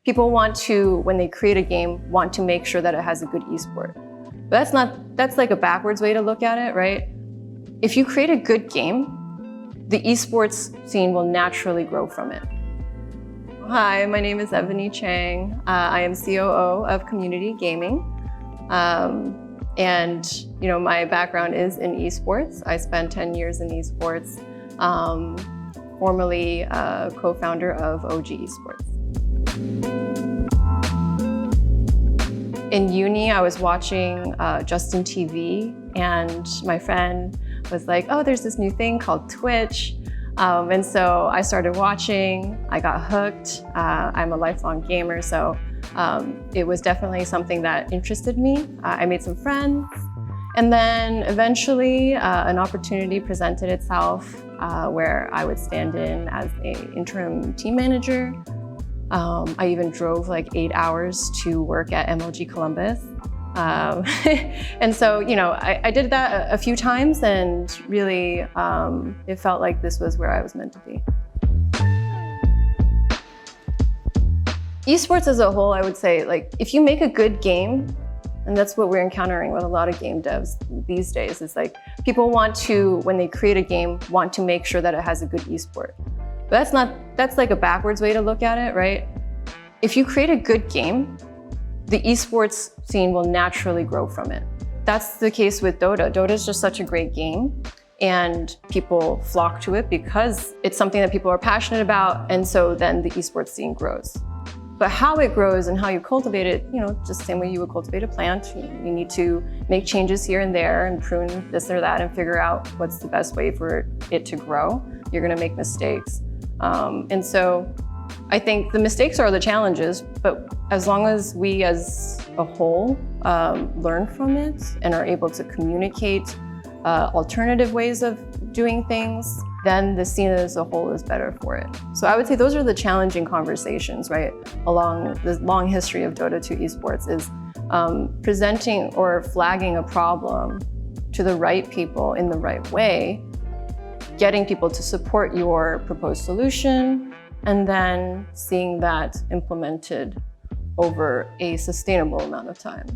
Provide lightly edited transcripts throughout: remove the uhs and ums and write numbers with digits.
People want to, when they create a game, want to make sure that it has a good esport. But that's like a backwards way to look at it, right? If you create a good game, the esports scene will naturally grow from it. Hi, my name is Evany Chang. I am COO of Community Gaming. And my background is in esports. I spent 10 years in esports, formerly co-founder of OG Esports. In uni, I was watching Justin TV, and my friend was like, oh, there's this new thing called Twitch. And so I started watching, I got hooked. I'm a lifelong gamer, so it was definitely something that interested me. I made some friends, and then eventually an opportunity presented itself where I would stand in as an interim team manager. I even drove like 8 hours to work at MLG Columbus. And so, I did that a few times, and really it felt like this was where I was meant to be. Esports as a whole, I would say, like, if you make a good game, and that's what we're encountering with a lot of game devs these days, is like people want to, when they create a game, want to make sure that it has a good esport. But that's like a backwards way to look at it, right? If you create a good game, the esports scene will naturally grow from it. That's the case with Dota. Dota is just such a great game, and people flock to it because it's something that people are passionate about, and so then the esports scene grows. But how it grows and how you cultivate it, just the same way you would cultivate a plant. You need to make changes here and there and prune this or that and figure out what's the best way for it to grow. You're gonna make mistakes. And so I think the mistakes are the challenges, but as long as we as a whole learn from it and are able to communicate alternative ways of doing things, then the scene as a whole is better for it. So I would say those are the challenging conversations, right? Along the long history of Dota 2 esports is presenting or flagging a problem to the right people in the right way, getting people to support your proposed solution, and then seeing that implemented over a sustainable amount of time.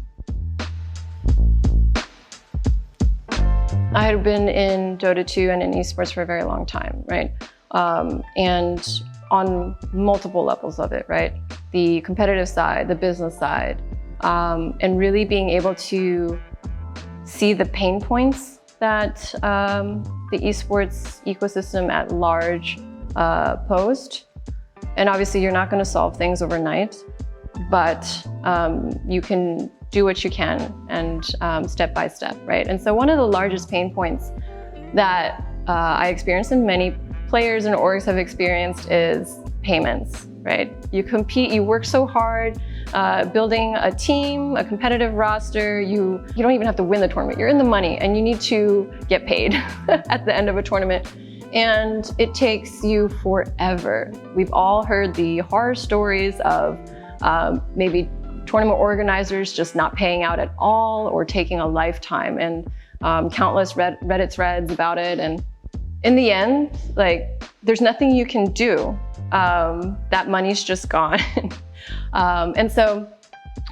I had been in Dota 2 and in esports for a very long time, right? And on multiple levels of it, right? The competitive side, the business side, and really being able to see the pain points that the esports ecosystem at large posed. And obviously you're not gonna solve things overnight, but you can do what you can, and step by step, right? And so one of the largest pain points that I experienced, and many players and orgs have experienced, is payments, right? You compete, you work so hard, building a team, a competitive roster, you don't even have to win the tournament, you're in the money, and you need to get paid at the end of a tournament. And it takes you forever. We've all heard the horror stories of maybe tournament organizers just not paying out at all, or taking a lifetime, and countless Reddit threads about it. And in the end, like, there's nothing you can do. That money's just gone. And so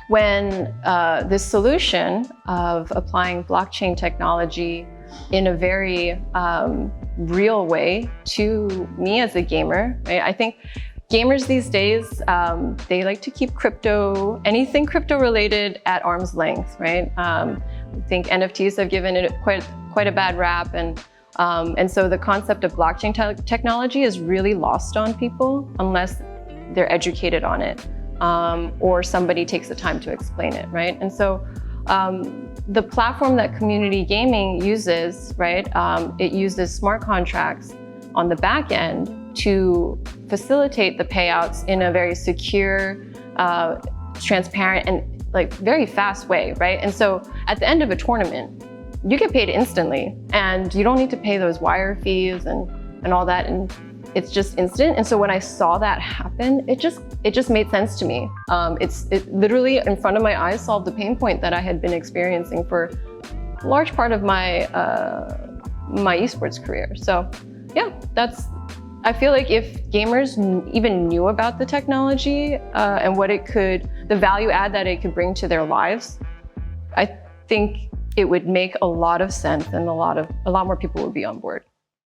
when this solution of applying blockchain technology in a very real way to me as a gamer, right? I think gamers these days, they like to keep anything crypto related at arm's length, right? I think NFTs have given it quite a bad rap, and so the concept of blockchain technology is really lost on people unless they're educated on it, or somebody takes the time to explain it, right? And so the platform that Community Gaming uses, right? It uses smart contracts on the back end to facilitate the payouts in a very secure, transparent, and like very fast way, right? And so at the end of a tournament, you get paid instantly, and you don't need to pay those wire fees and all that, and it's just instant. And so when I saw that happen, it just made sense to me. It literally in front of my eyes solved the pain point that I had been experiencing for a large part of my my esports career. So yeah, that's I feel like if gamers even knew about the technology and what it could, the value add that it could bring to their lives, I think it would make a lot of sense and a lot more people would be on board.